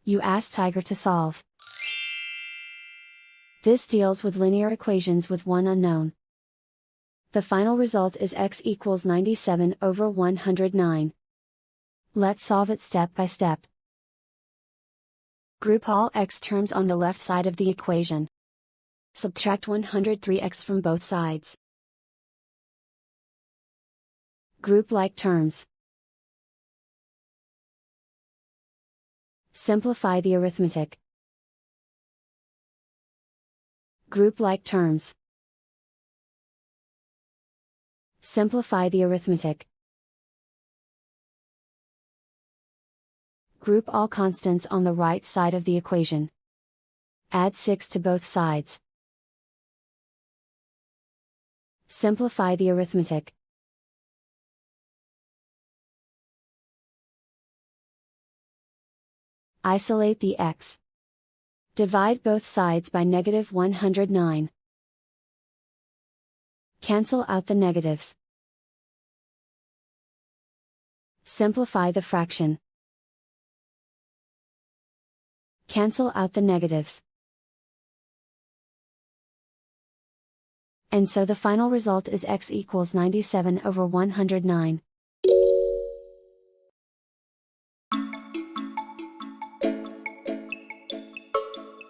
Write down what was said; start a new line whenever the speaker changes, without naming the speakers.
You ask Tiger to solve. This deals with linear equations with one unknown. The final result is x equals 97 over 109. Let's solve it step by step. Group all x terms on the left side of the equation. Subtract 103x from both sides. Group like terms. Simplify the arithmetic. Group like terms. Simplify the arithmetic. Group all constants on the right side of the equation. Add 6 to both sides. Simplify the arithmetic. Isolate the x. Divide both sides by negative 109. Cancel out the negatives. Simplify the fraction. Cancel out the negatives. And so the final result is x equals 97 over 109.